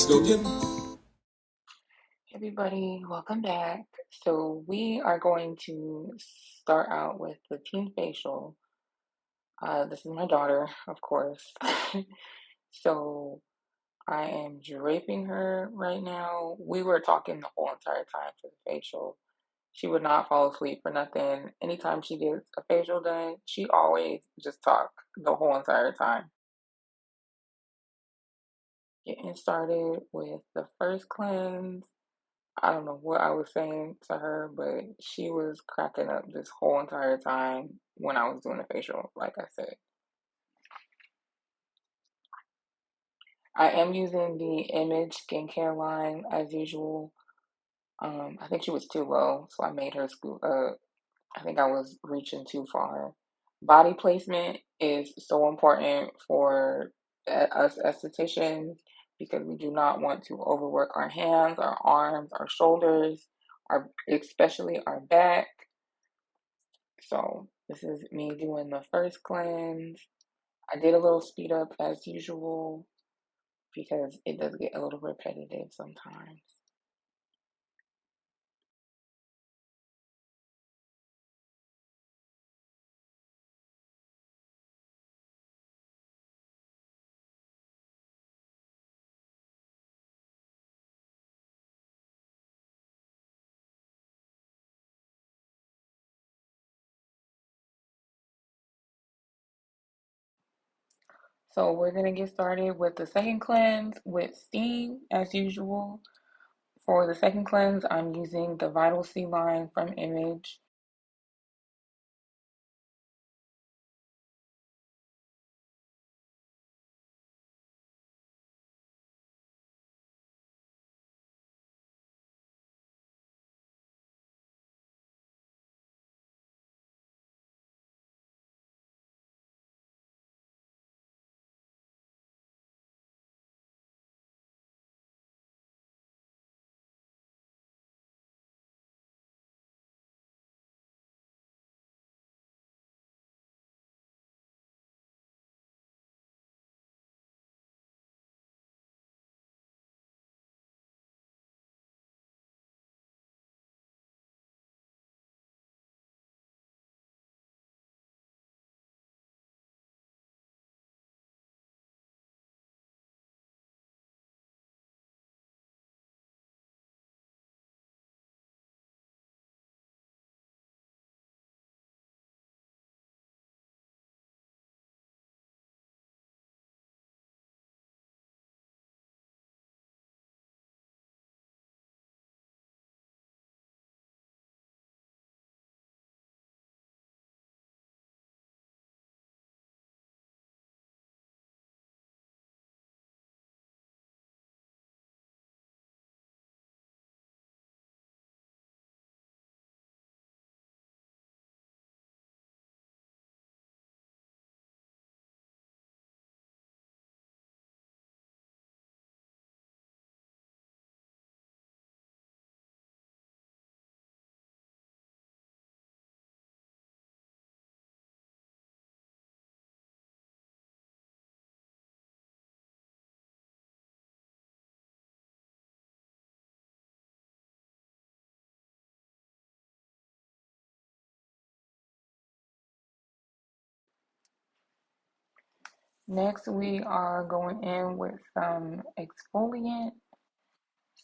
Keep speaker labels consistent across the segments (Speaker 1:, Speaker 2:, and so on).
Speaker 1: go, Kim.
Speaker 2: Everybody, welcome back. So we are going to start out with the teen facial. This is my daughter, of course. So I am draping her right now. We were talking the whole entire time for the facial. She would not fall asleep for nothing. Anytime she gets a facial done, she always just talk the whole entire time. Getting started with the first cleanse. I don't know what I was saying to her, but she was cracking up this whole entire time when I was doing the facial, like I said. I am using the Image skincare line as usual. I think she was too low, so I made her scoot up. I think I was reaching too far. Body placement is so important for us estheticians because we do not want to overwork our hands, our arms, our shoulders, especially our back. So this is me doing the first cleanse. I did a little speed up as usual because it does get a little repetitive sometimes. So we're gonna get started with the second cleanse with steam as usual. For the second cleanse, I'm using the Vital C line from Image. Next, we are going in with some exfoliant.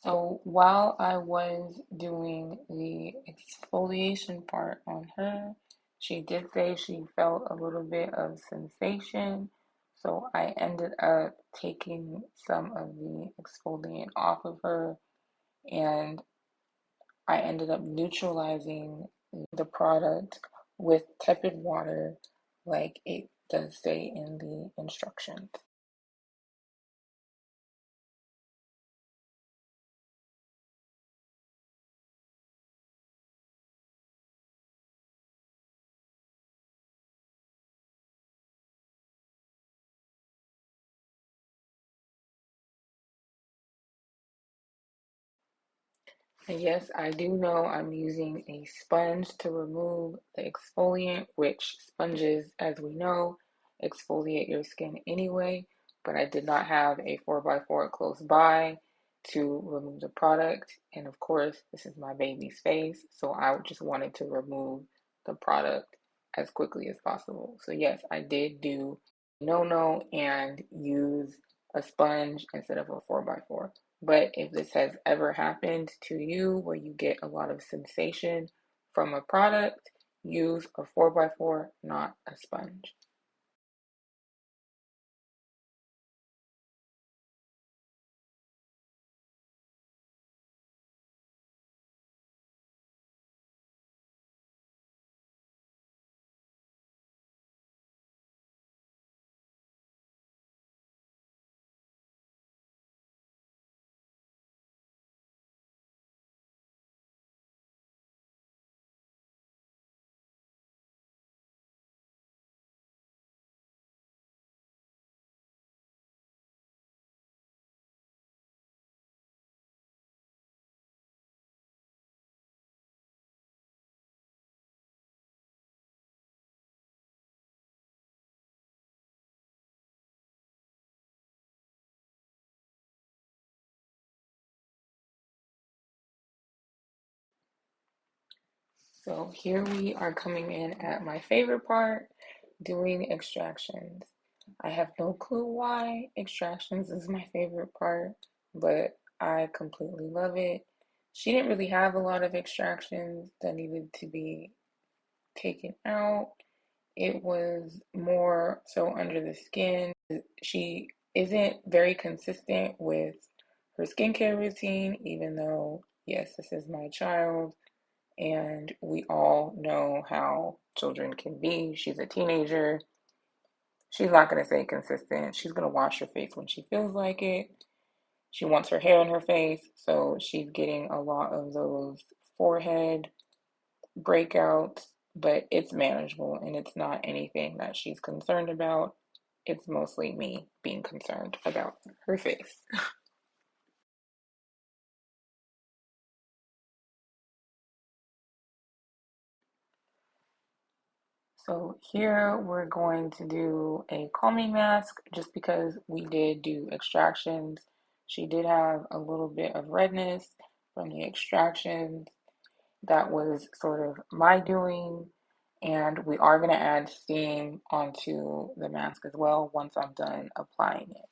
Speaker 2: So while I was doing the exfoliation part on her, she did say she felt a little bit of sensation. So I ended up taking some of the exfoliant off of her and I ended up neutralizing the product with tepid water, like it does say in the instructions. And yes, I do know I'm using a sponge to remove the exfoliant, which sponges, as we know, exfoliate your skin anyway, but I did not have a 4x4 close by. to remove the product. And of course, this is my baby's face, so I just wanted to remove the product as quickly as possible. So yes, I did do no and use a sponge instead of a 4x4. But if this has ever happened to you where you get a lot of sensation from a product, use a 4x4, not a sponge. So here we are coming in at my favorite part, doing extractions. I have no clue why extractions is my favorite part, but I completely love it. She didn't really have a lot of extractions that needed to be taken out. It was more so under the skin. She isn't very consistent with her skincare routine, even though, yes, this is my child. And we all know how children can be. She's a teenager. She's not going to stay consistent. She's going to wash her face when she feels like it. She wants her hair in her face, so she's getting a lot of those forehead breakouts, but it's manageable and it's not anything that she's concerned about. It's mostly me being concerned about her face. So here we're going to do a calming mask just because we did do extractions. She did have a little bit of redness from the extractions. That was sort of my doing. And we are going to add steam onto the mask as well once I'm done applying it.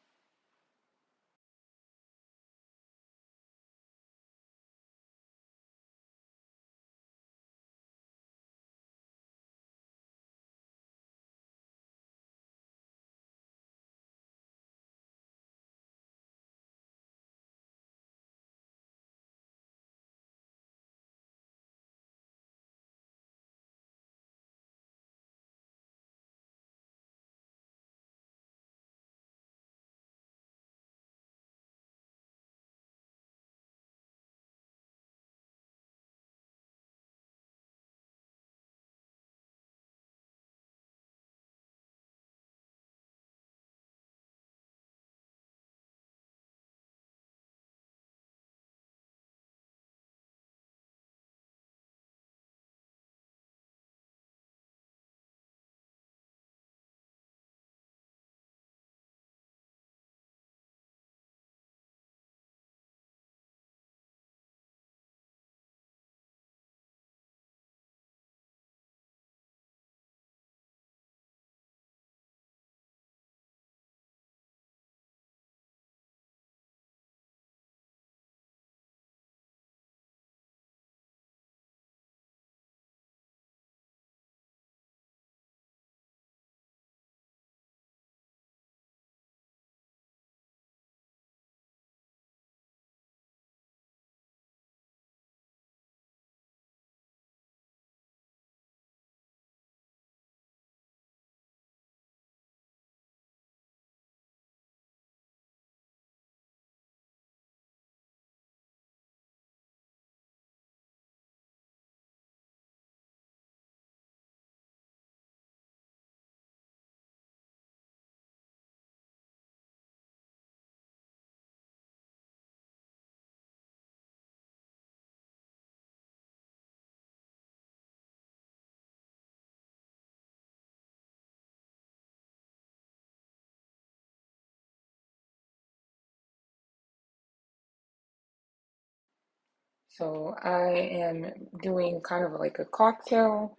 Speaker 2: So I am doing kind of like a cocktail,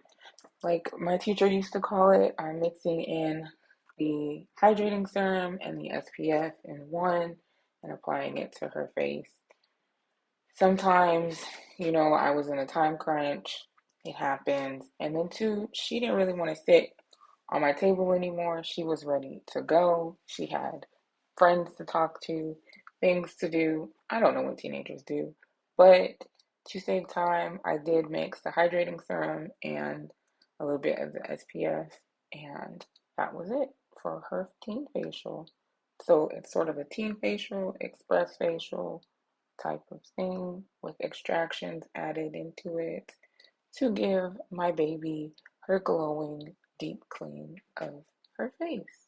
Speaker 2: like my teacher used to call it. I'm mixing in the hydrating serum and the SPF in one and applying it to her face. Sometimes, I was in a time crunch. It happens. And then, two, she didn't really want to sit on my table anymore. She was ready to go. She had friends to talk to, things to do. I don't know what teenagers do. But to save time, I did mix the hydrating serum and a little bit of the SPF. And that was it for her teen facial. So it's sort of a teen facial, express facial type of thing with extractions added into it to give my baby her glowing deep clean of her face.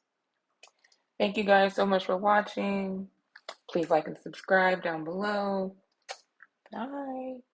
Speaker 2: Thank you guys so much for watching. Please like and subscribe down below. Bye.